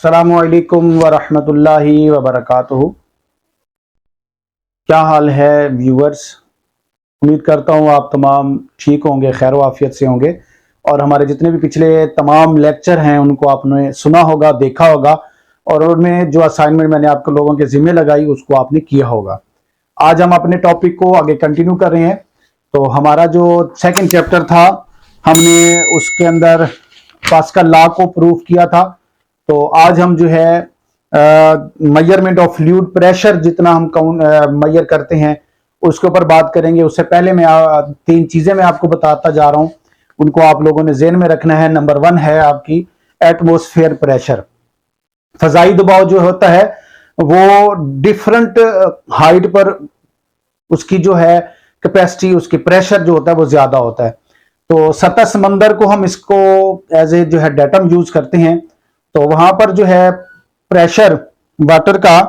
अस्सलामुअलैकुम वरहमतुल्लाहि वबरकातुहू। क्या हाल है व्यूअर्स? उम्मीद करता हूँ आप तमाम ठीक होंगे, खैर वाफियत से होंगे। और हमारे जितने भी पिछले तमाम लेक्चर हैं उनको आपने सुना होगा, देखा होगा, और उनमें जो असाइनमेंट मैंने आपको लोगों के जिम्मे लगाई उसको आपने किया होगा। आज हम अपने टॉपिक को आगे कंटिन्यू कर रहे हैं। तो हमारा जो सेकंड चैप्टर था, हमने उसके अंदर पास्कल लॉ को प्रूव किया था। तो आज हम जो है मेजरमेंट ऑफ फ्लूइड प्रेशर जितना हम मेजर करते हैं उसके ऊपर बात करेंगे। उससे पहले मैं तीन चीजें मैं आपको बताता जा रहा हूं, उनको आप लोगों ने ज़हन में रखना है। नंबर 1 है आपकी एटमॉस्फेयर प्रेशर। फजाई दबाव जो होता है वो डिफरेंट हाइट पर उसकी जो है कैपेसिटी, उसकी प्रेशर जो होता है वो ज्यादा होता है। तो सतह समंदर को हम इसको एज ए जो है डेटम यूज करते हैं। तो वहां पर जो है प्रेशर वाटर का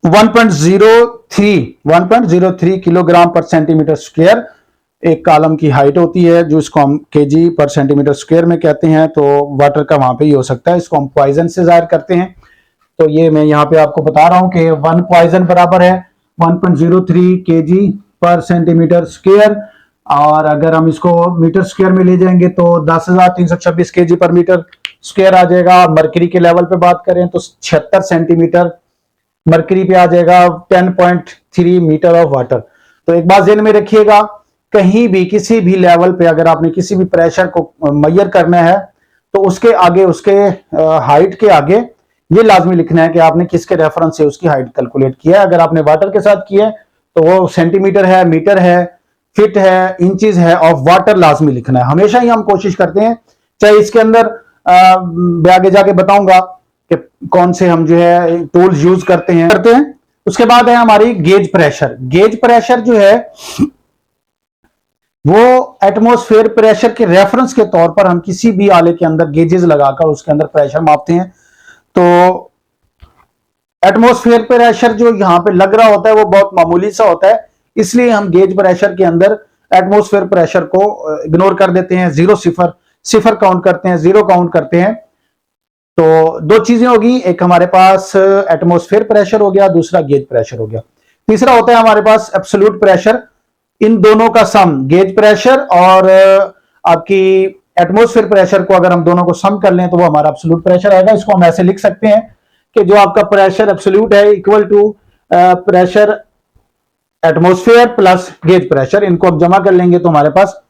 1.03 किलोग्राम पर सेंटीमीटर स्क्वायर एक कॉलम की हाइट होती है, जो इसको हम केजी पर सेंटीमीटर स्क्वायर में कहते हैं। तो वाटर का वहां पे ही हो सकता है, इसको हम पॉइजन से जाहिर करते हैं। तो ये मैं यहाँ पे आपको बता रहा हूं कि 1 पॉइजन बराबर है 1.03 केजी पर सेंटीमीटर स्क्वायर। और अगर हम इसको मीटर स्क्वायर में ले जाएंगे तो 10,326 केजी पर मीटर स्क्वायर आ जाएगा। मरकरी के लेवल पे बात करें तो 76 सेंटीमीटर मरकरी पे आ जाएगा 10.3 मीटर ऑफ वाटर। तो एक बात ध्यान में रखिएगा, कहीं भी किसी भी लेवल पे अगर आपने किसी भी प्रेशर को मेजर करना है तो उसके आगे, उसके हाइट के आगे ये लाजमी लिखना है कि आपने किसके रेफरेंस से उसकी हाइट कैलकुलेट किया है। अगर आपने वाटर के साथ किया है तो वो सेंटीमीटर है, मीटर है, फीट है, इंचेस है ऑफ वाटर लाजमी लिखना है। हमेशा ही हम कोशिश करते हैं, चाहे इसके अंदर मैं आगे जाके बताऊंगा कि कौन से हम जो है टूल्स यूज करते हैं। उसके बाद है हमारी गेज प्रेशर। गेज प्रेशर जो है वो एटमॉस्फेयर प्रेशर के रेफरेंस के तौर पर हम किसी भी आले के अंदर गेजेस लगाकर उसके अंदर प्रेशर मापते हैं। तो एटमॉस्फेयर प्रेशर जो यहां पे लग रहा होता है वो बहुत मामूली सा होता है, इसलिए हम गेज प्रेशर के अंदर एटमॉस्फेयर प्रेशर को इग्नोर कर देते हैं। सिफर काउंट करते हैं, 0 काउंट करते हैं। तो दो चीजें होगी, एक हमारे पास एटमॉस्फेयर प्रेशर हो गया, दूसरा गेज प्रेशर हो गया। तीसरा होता है हमारे पास एब्सोल्यूट प्रेशर। इन दोनों का सम, गेज प्रेशर और आपकी एटमॉस्फेयर प्रेशर को अगर हम दोनों को सम कर लें तो वो हमारा एब्सोल्यूट प्रेशर आएगा। इसको हम ऐसे लिख सकते हैं कि जो आपका प्रेशर एब्सोल्यूट है equal to pressure atmosphere plus gauge pressure. इनको हम जमा कर लेंगे तो हमारे पास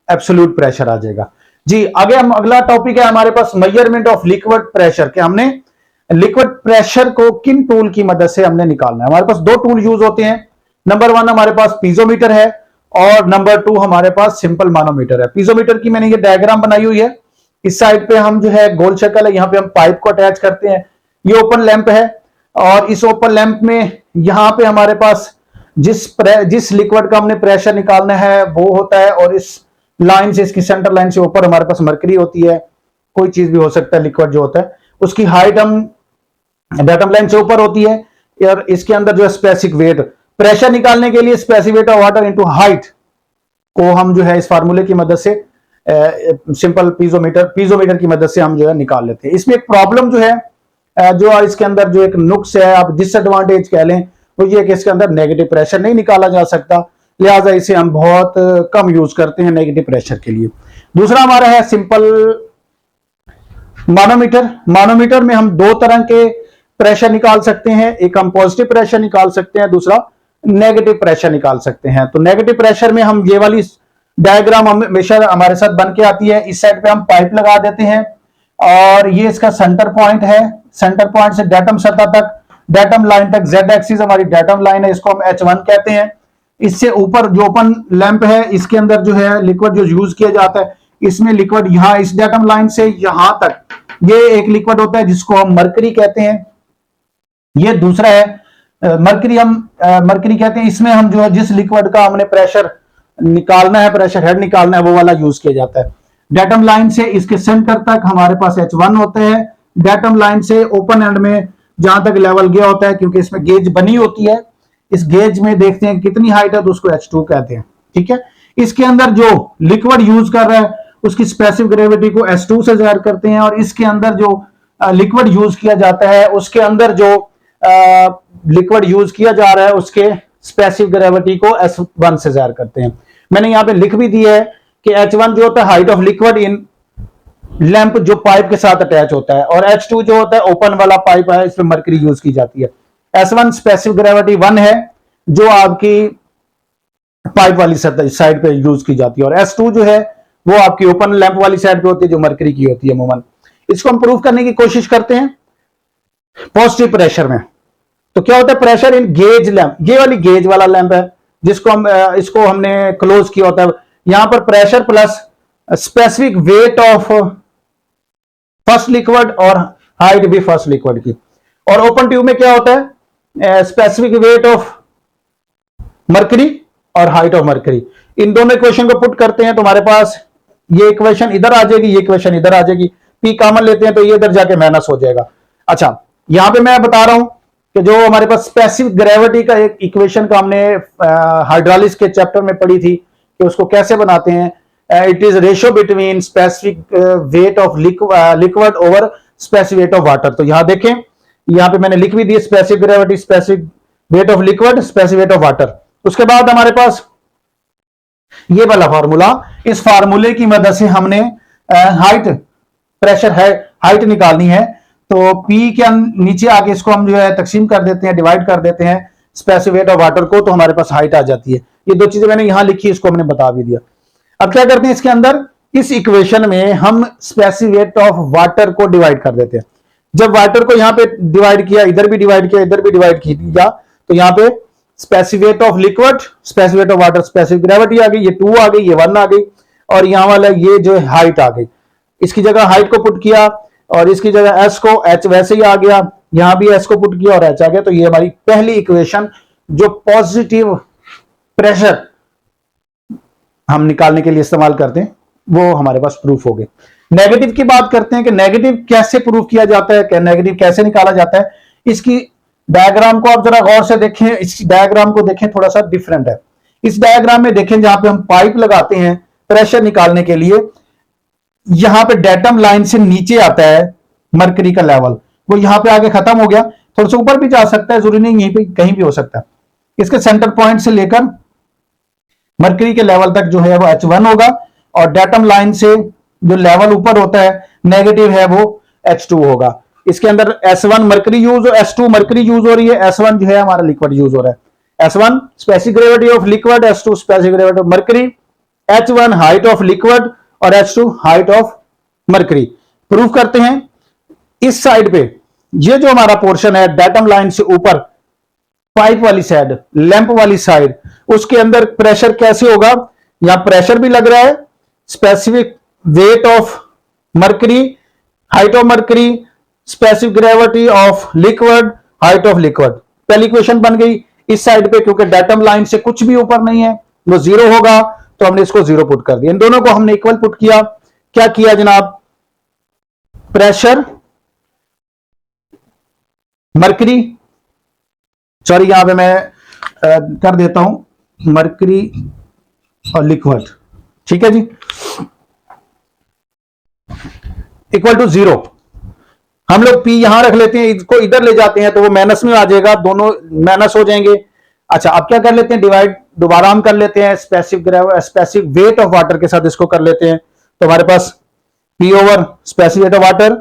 एब्सोल्यूट प्रेशर आ जाएगा। जी आगे हम अगला टॉपिक है हमारे पास मेजरमेंट ऑफ लिक्विड प्रेशर, कि हमने लिक्विड प्रेशर को किन टूल की मदद से हमने निकालना है। हमारे पास दो टूल यूज होते हैं। नंबर 1 हमारे पास पीजोमीटर है और नंबर 2 हमारे पास सिंपल मानोमीटर है। पीजोमीटर की मैंने ये डायग्राम बनाई हुई है। इस साइड पे हम जो है गोल शक्ल है, यहाँ पे हम पाइप को अटैच करते हैं। ये ओपन लैंप है और इस ओपन लैंप में यहाँ पे हमारे पास जिस लिक्विड का हमने प्रेशर निकालना है वो होता है, और इस लाइन से, इसकी सेंटर लाइन से ऊपर हमारे पास मरकरी होती है। कोई चीज भी हो सकता है, लिक्विड जो होता है उसकी हाइट हम बॉटम लाइन से ऊपर होती है। और इसके अंदर जो है स्पेसिफिक वेट, प्रेशर निकालने के लिए specific weight of water into height को हम जो है इस फार्मूले की मदद से सिंपल पीजोमीटर की मदद से हम जो है निकाल लेते हैं। इसमें एक प्रॉब्लम जो है जो इसके अंदर जो एक नुक्स है, आप डिसएडवांटेज कह लें, वो ये कि इसके अंदर नेगेटिव प्रेशर नहीं निकाला जा सकता, लिहाजा इसे हम बहुत कम यूज करते हैं नेगेटिव प्रेशर के लिए। दूसरा हमारा है सिंपल मानोमीटर। मानोमीटर में हम दो तरह के प्रेशर निकाल सकते हैं, एक हम पॉजिटिव प्रेशर निकाल सकते हैं, दूसरा नेगेटिव प्रेशर निकाल सकते हैं। तो नेगेटिव प्रेशर में हम ये वाली डायग्राम हमेशा हमारे साथ बन के आती है। इस साइड पे हम पाइप लगा देते हैं और ये इसका सेंटर पॉइंट है। सेंटर पॉइंट से डेटम सतह तक, डेटम लाइन तक, जेड एक्सिस हमारी डेटम लाइन है, इसको हम H1 कहते हैं। इससे ऊपर जो ओपन लैंप है इसके अंदर जो है लिक्विड जो यूज किया जाता है, इसमें लिक्विड यहां इस डेटम लाइन से यहां तक ये एक लिक्विड होता है जिसको हम मरकरी कहते हैं। ये दूसरा है मरकरी, हम मरकरी कहते हैं। इसमें हम जो है जिस लिक्विड का हमने प्रेशर निकालना है, प्रेशर हेड निकालना है, वो वाला यूज किया जाता है। डेटम लाइन से इसके सेंटर तक हमारे पास H1 होता है। डेटम लाइन से ओपन एंड में जहां तक लेवल गया होता है, क्योंकि इसमें गेज बनी होती है, इस गेज में देखते हैं कितनी हाइट है तो उसको H2 कहते हैं। ठीक है, इसके अंदर जो लिक्विड यूज कर रहा है उसकी स्पेसिफिक ग्रेविटी को S2 से जाहिर करते हैं, और इसके अंदर जो लिक्विड यूज किया जाता है, उसके अंदर जो लिक्विड यूज किया जा रहा है उसके स्पेसिफिक ग्रेविटी को S1 से जाहिर करते हैं। मैंने यहां पे लिख भी दिया है कि H1 जो होता है height of liquid in lamp जो पाइप के साथ अटैच होता है, और H2 जो होता है ओपन वाला पाइप है, इसमें मरकरी यूज की जाती है। S1 स्पेसिफिक ग्रेविटी 1 है जो आपकी पाइप वाली साइड पे यूज की जाती है, और S2 जो है वो आपकी ओपन लैंप वाली साइड पे होती है जो मरकरी की होती है अमूमन। इसको हम प्रूव करने की कोशिश करते हैं पॉजिटिव प्रेशर में। तो क्या होता है, प्रेशर इन गेज लैंप, ये वाली गेज वाला लैंप है जिसको हम इसको हमने क्लोज किया होता है। यहां पर pressure plus specific weight of first liquid और हाइट भी फर्स्ट लिक्विड की, और ओपन ट्यूब में क्या होता है, स्पेसिफिक वेट ऑफ मरकरी और हाइट ऑफ मरकरी। इन दोनों इक्वेशन को पुट करते हैं तो हमारे पास ये इक्वेशन इधर आ जाएगी, ये इक्वेशन इधर आ जाएगी, पी कॉमन लेते हैं तो ये इधर जाके माइनस हो जाएगा। अच्छा, यहां पे मैं बता रहा हूं कि जो हमारे पास स्पेसिफिक ग्रेविटी का एक इक्वेशन का हमने हाइड्रोलिक्स के चैप्टर में पढ़ी थी कि उसको कैसे बनाते हैं, it is ratio between specific weight of liquid over specific weight of water. तो यहां देखें, यहां पे मैंने लिख भी the specific gravity, specific weight of liquid, specific weight of water. उसके बाद हमारे पास ये वाला फार्मूला, इस फार्मूले की मदद से हमने हाइट प्रेशर है हाइट निकालनी है। तो P के नीचे आके इसको हम जो है तकसीम कर देते हैं, डिवाइड कर देते हैं स्पेसिफिक वेट ऑफ वाटर को, तो हमारे पास हाइट आ जाती है। ये दो चीजें मैंने यहां लिखी, इसको हमने बता भी दिया। अब क्या करते हैं, इसके अंदर इस इक्वेशन में हम स्पेसिफिक वेट ऑफ वाटर को डिवाइड कर देते हैं। जब वाटर को यहां पे डिवाइड किया, इधर भी डिवाइड किया, इधर भी डिवाइड किया, तो यहां पे specific weight of liquid, specific weight of water, specific gravity आ गई, ये 2 आ गई, ये 1 आ गई, और यहां वाला ये जो हाइट आ गई। इसकी जगह हाइट को पुट किया और इसकी जगह S को, H वैसे ही आ गया, यहां भी S को पुट किया और H आ गया। तो ये हमारी पहली इक्वेशन जो पॉजिटिव प्रेशर हम निकालने के लिए इस्तेमाल करते हैं वो हमारे पास प्रूफ हो गए। नेगेटिव की बात करते हैं कि नेगेटिव कैसे प्रूफ किया जाता है, नेगेटिव कैसे निकाला जाता है। इसकी डायग्राम को आप जरा गौर से देखें, इस डायग्राम को देखें, थोड़ा सा डिफरेंट है। इस डायग्राम में देखें जहां पे हम पाइप लगाते हैं प्रेशर निकालने के लिए, यहां पे डेटम लाइन से नीचे आता है मरकरी का लेवल, वो यहां पे आगे खत्म हो गया, थोड़ा सा ऊपर भी जा सकता है, जरूरी नहीं यहीं पे कहीं भी हो सकता है। इसके सेंटर पॉइंट से लेकर मरकरी के लेवल तक जो है वो H1 होगा, और डेटम लाइन से जो लेवल ऊपर होता है नेगेटिव है वो H2 होगा। इसके अंदर S1 mercury use, S2 mercury use हो रही है, S1 जो है हमारा लिक्विड यूज हो रहा है। S1 specific gravity of liquid, S2 specific gravity of mercury, H1 height of liquid और H2 height of mercury. Proof करते हैं इस साइड पे, ये जो हमारा पोर्शन है डेटम लाइन से ऊपर पाइप वाली साइड, लैंप वाली साइड, उसके अंदर प्रेशर कैसे होगा। यहां प्रेशर भी लग रहा है, specific weight of mercury, height of mercury, specific gravity of liquid, height of liquid. पहली इक्वेशन बन गई इस साइड पे, क्योंकि डेटम लाइन से कुछ भी ऊपर नहीं है, वो 0 होगा, तो हमने इसको 0 पुट कर दिया। इन दोनों को हमने इक्वल पुट किया। क्या किया जनाब, प्रेशर मरकरी, सॉरी यहां पे मैं कर देता हूं मरकरी और लिक्विड, ठीक है जी, इक्वल टू 0। हम लोग P यहां रख लेते हैं, इसको इधर ले जाते हैं तो वो माइनस में आ जाएगा, दोनों माइनस हो जाएंगे। अच्छा, अब क्या कर लेते हैं, डिवाइड दोबारा हम कर लेते हैं स्पेसिफिक वेट ऑफ वाटर के साथ इसको कर लेते हैं। तो हमारे पास P over specific weight of water,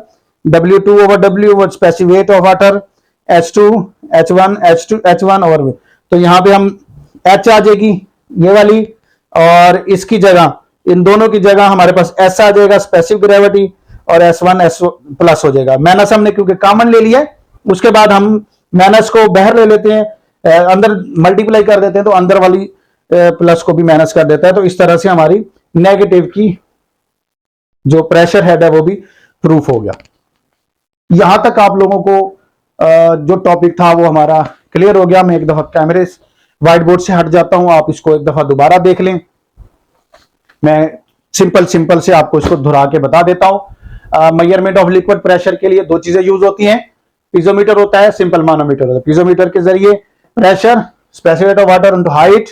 W2 over W over specific weight of water, H2 H1 H2 H1 over, तो यहां पे हम H आ जाएगी ये वाली, और इसकी जगह, इन दोनों की जगह हमारे पास S आ जाएगा स्पेसिफिक ग्रेविटी, और S1 S प्लस हो जाएगा। माइनस हमने क्योंकि कॉमन ले लिया है, उसके बाद हम माइनस को बाहर ले लेते हैं, अंदर मल्टीप्लाई कर देते हैं, तो अंदर वाली प्लस को भी माइनस कर देता है। तो इस तरह से हमारी नेगेटिव की जो प्रेशर हेड है वो भी प्रूफ हो गया। यहां तक आप लोगों को जो टॉपिक था वो हमारा क्लियर हो गया। मैं एक दफा कैमरे व्हाइट बोर्ड से हट जाता हूं, आप इसको एक दफा दोबारा देख लें। मैं सिंपल से आपको इसको दोहरा के बता देता हूं। मेजरमेंट ऑफ लिक्विड प्रेशर के लिए 2 चीजें यूज होती हैं, पीजोमीटर होता है, सिंपल मानोमीटर होता है। पीजोमीटर के जरिए pressure, specific weight of water into height,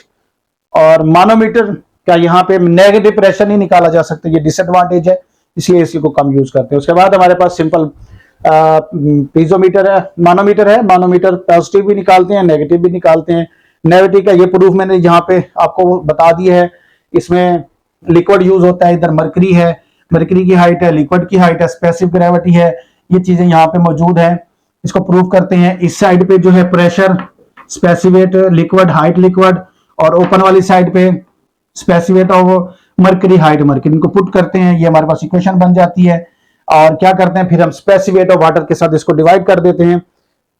और मानोमीटर क्या यहाँ पे नेगेटिव प्रेशर नहीं निकाला जा सकता, ये डिसएडवांटेज है, इसलिए इसी को कम यूज करते हैं। उसके बाद हमारे पास सिंपल पीजोमीटर है, मानोमीटर है। मानोमीटर पॉजिटिव भी निकालते हैं, नेगेटिव भी निकालते हैं। नेगेटिव का ये प्रूफ मैंने यहाँ पे आपको बता दिया है। इसमें लिक्विड यूज होता है, इधर मरकरी है, मरकरी की हाइट है, लिक्विड की हाइट है, स्पेसिफिक ग्रेविटी है, ये चीजें यहाँ पे मौजूद है। इसको प्रूव करते हैं। इस साइड पे जो है pressure, specific liquid, height liquid, और ओपन वाली साइड पे specific of mercury, height mercury, इनको पुट करते हैं, ये हमारे पास इक्वेशन बन जाती है। और क्या करते हैं फिर हम स्पेसिफिक ऑफ वाटर के साथ इसको डिवाइड कर देते हैं।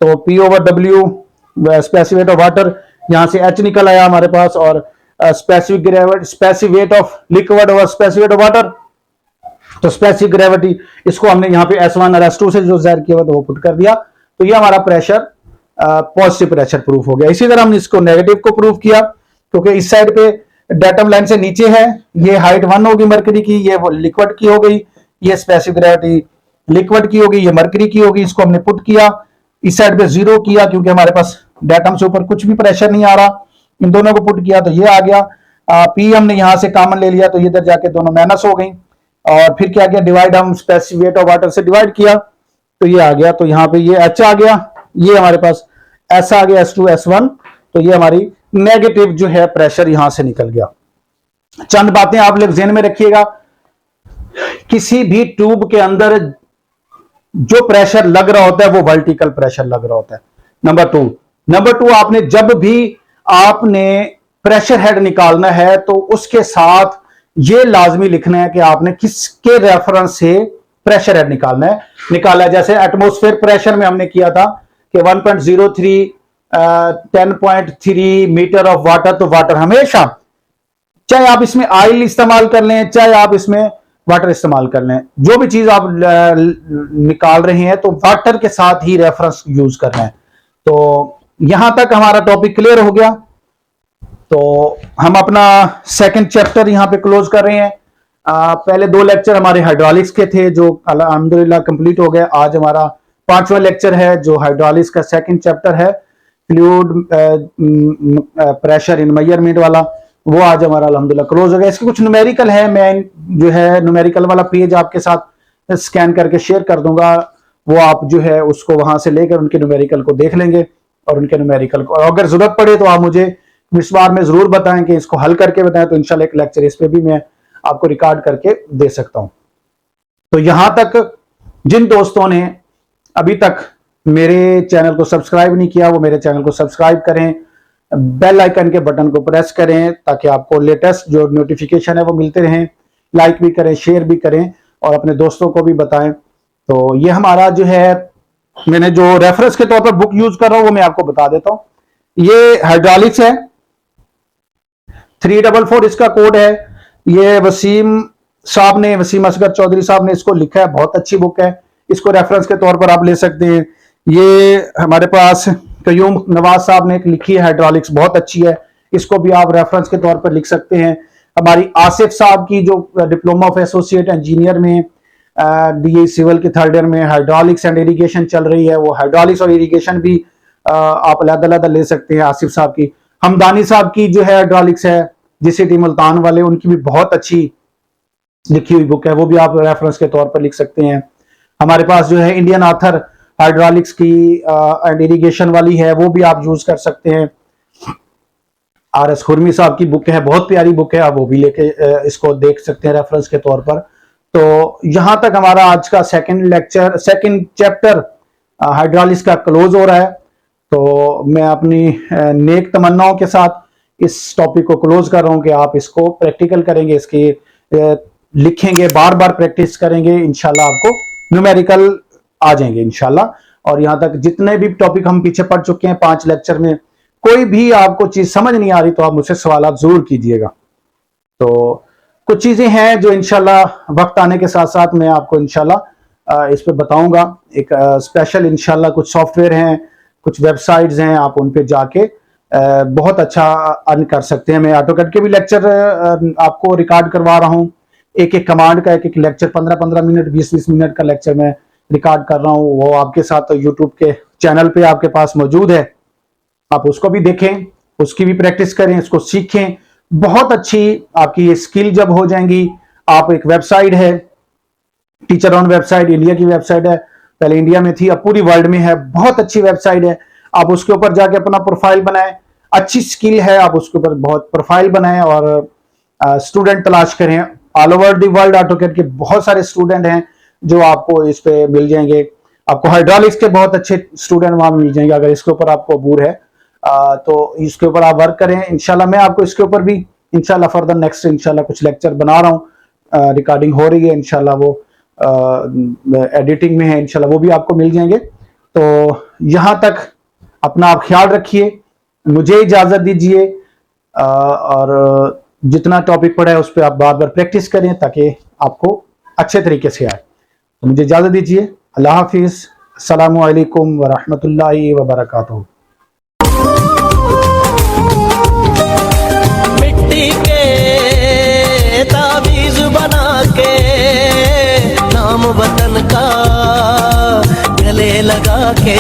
तो P/W स्पेसिफिक ऑफ वाटर, यहां से H निकल आया हमारे पास, और specific gravity, specific of liquid और स्पेसिफिक ऑफ वाटर, तो स्पेसिफिक ग्रेविटी इसको हमने यहाँ पे S1 और S2 से जो ज़ाहिर किया हुआ तो वो पुट कर दिया। तो ये हमारा प्रेशर पॉजिटिव प्रेशर प्रूफ हो गया। इसी तरह हमने इसको नेगेटिव को प्रूफ किया, क्योंकि इस साइड पे डेटम लाइन से नीचे है, ये हाइट 1 होगी मरकरी की, ये लिक्विड की हो गई, ये स्पेसिफिक ग्रेविटी लिक्विड की होगी, ये मरकरी की होगी। इसको हमने पुट किया, इस साइड पे 0 किया, क्योंकि हमारे पास डेटम से ऊपर कुछ भी प्रेशर नहीं आ रहा। इन दोनों को पुट किया तो ये आ गया। पी हमने यहां से कॉमन ले लिया, तो ये इधर जाके दोनों माइनस हो गई। और फिर क्या किया, डिवाइड हम स्पेसिफिक ऑफ वाटर से डिवाइड किया, तो ये आ गया। तो यहाँ पे ये H आ गया, ये हमारे पास S आ गया, S2 S1। तो ये हमारी नेगेटिव जो है प्रेशर यहां से निकल गया। चंद बातें आप लोग ध्यान में रखिएगा, किसी भी ट्यूब के अंदर जो प्रेशर लग रहा होता है वो वर्टिकल प्रेशर लग रहा होता है। नंबर टू, आपने जब भी आपने प्रेशर हेड निकालना है तो उसके साथ ये लाजमी लिखना है कि आपने किसके रेफरेंस से प्रेशर हेड निकाला है। जैसे एटमॉस्फेयर प्रेशर में हमने किया था कि 1.03 10.3 मीटर ऑफ वाटर, तो वाटर हमेशा, चाहे आप इसमें ऑयल इस्तेमाल कर लें, चाहे आप इसमें वाटर इस्तेमाल कर लें, जो भी चीज आप निकाल रहे हैं तो वाटर के साथ ही रेफरेंस यूज करना है। तो यहां तक हमारा टॉपिक क्लियर हो गया। तो हम अपना सेकंड चैप्टर यहां पे क्लोज कर रहे हैं। पहले 2 लेक्चर हमारे हाइड्रोलिक्स के थे जो अल्हम्दुलिल्लाह कंप्लीट हो गए। आज हमारा 5वां लेक्चर है जो हाइड्रोलिक्स का सेकंड चैप्टर है, फ्लूइड प्रेशर इन मेजरमेंट वाला, वो आज हमारा अल्हम्दुलिल्लाह क्लोज हो गया। इसके कुछ न्यूमेरिकल है, मैं जो है न्यूमेरिकल वाला पेज आपके साथ स्कैन करके शेयर कर दूंगा, वो आप जो है उसको वहां से लेकर उनके न्यूमेरिकल को देख लेंगे, और उनके न्यूमेरिकल को अगर जरूरत पड़े तो आप मुझे इस बार में जरूर बताएं कि इसको हल करके बताएं, तो इंशाल्लाह एक लेक्चर इस पे भी मैं आपको रिकॉर्ड करके दे सकता हूं। तो यहां तक जिन दोस्तों ने अभी तक मेरे चैनल को सब्सक्राइब नहीं किया वो मेरे चैनल को सब्सक्राइब करें, बेल आइकन के बटन को प्रेस करें ताकि आपको लेटेस्ट जो नोटिफिकेशन है वो मिलते रहें। लाइक भी करें, शेयर भी करें और अपने दोस्तों को भी बताएं। तो ये हमारा जो है, मैंने जो रेफरेंस के तौर पर बुक यूज कर रहा हूं वो मैं आपको बता देता हूं। ये हाइड्रोलिक्स है, 344 इसका कोड है। ये वसीम साहब ने, वसीम असगर चौधरी साहब ने इसको लिखा है, बहुत अच्छी बुक है, इसको रेफरेंस के तौर पर आप ले सकते हैं। ये हमारे पास कयूम नवाज साहब ने लिखी है हाइड्रोलिक्स, बहुत अच्छी है, इसको भी आप रेफरेंस के तौर पर लिख सकते हैं। हमारी आसिफ साहब की जो डिप्लोमा ऑफ एसोसिएट इंजीनियर में डीई सिविल के 3rd ईयर में हाइड्रोलिक्स एंड इरिगेशन चल रही है, वो हाइड्रोलिक्स और इरिगेशन भी आप अलग-अलग ले सकते हैं। आसिफ साहब की, हमदानी साहब की जो है हाइड्रोलिक्स है, जीसीटी मुल्तान वाले, उनकी भी बहुत अच्छी लिखी हुई बुक है, वो भी आप रेफरेंस के तौर पर लिख सकते हैं। हमारे पास जो है इंडियन ऑथर हाइड्रोलिक्स की एंड इरिगेशन वाली है, वो भी आप यूज कर सकते हैं। RS खुरमी साहब की बुक है, बहुत प्यारी बुक है, आप वो भी लेके इसको देख सकते हैं रेफरेंस के तौर पर। तो यहां तक हमारा आज का सेकंड चैप्टर हाइड्रोलिक्स का क्लोज हो रहा है। तो मैं अपनी नेक तमन्नाओं के साथ इस टॉपिक को क्लोज कर रहा हूं कि आप इसको प्रैक्टिकल करेंगे, इसकी लिखेंगे, बार बार प्रैक्टिस करेंगे, इंशाल्लाह आपको न्यूमेरिकल आ जाएंगे इंशाल्लाह। और यहां तक जितने भी टॉपिक हम पीछे पढ़ चुके हैं 5 लेक्चर में, कोई भी आपको चीज समझ नहीं आ रही तो आप मुझसे सवाल जरूर कीजिएगा। तो कुछ चीजें हैं जो इंशाल्लाह वक्त आने के साथ साथ मैं आपको इंशाल्लाह इस पे बताऊंगा। एक स्पेशल इंशाल्लाह कुछ सॉफ्टवेयर हैं, कुछ वेबसाइट्स हैं, आप उन पे जाके बहुत अच्छा अर्न कर सकते हैं। मैं ऑटोकैड के भी लेक्चर आपको रिकॉर्ड करवा रहा हूँ, एक एक कमांड का एक एक लेक्चर 15-15 मिनट 20-20 मिनट का लेक्चर मैं रिकॉर्ड कर रहा हूँ, वो आपके साथ यूट्यूब के चैनल पे आपके पास मौजूद है, आप उसको भी देखें, उसकी भी प्रैक्टिस करें, इसको सीखें। बहुत अच्छी आपकी ये स्किल जब हो जाएंगी, आप एक वेबसाइट है टीचर ऑन वेबसाइट, इंडिया की वेबसाइट है, पहले इंडिया में थी अब पूरी वर्ल्ड में है, बहुत अच्छी वेबसाइट है। आप उसके ऊपर जाके अपना प्रोफाइल बनाएं, अच्छी स्किल है, आप उसके ऊपर बहुत प्रोफाइल बनाएं और स्टूडेंट तलाश करें। All over the world AutoCAD के बहुत सारे स्टूडेंट हैं जो आपको इस पे मिल जाएंगे। आपको हाइड्रोलिक्स के बहुत अच्छे स्टूडेंट वहां मिल जाएंगे अगर इसके ऊपर आपको अबूर है। तो इसके ऊपर आप वर्क करें। इंशाल्लाह मैं आपको इसके ऊपर भी इंशाल्लाह फर्दर नेक्स्ट इंशाल्लाह कुछ लेक्चर बना रहा हूँ, रिकॉर्डिंग हो रही है, इंशाल्लाह वो एडिटिंग में है, इंशाल्लाह वो भी आपको मिल जाएंगे। तो यहां तक अपना आप ख्याल रखिए, मुझे इजाजत दीजिए, और जितना टॉपिक पढ़ा है उस पर आप बार बार प्रैक्टिस करें ताकि आपको अच्छे तरीके से आए। तो मुझे इजाजत दीजिए, अल्लाह हाफिज, अस्सलामु अलैकुम व रहमतुल्लाहि व बरकातुहू। मिट्टी के ताबीज बना के नाम वतन का गले लगा के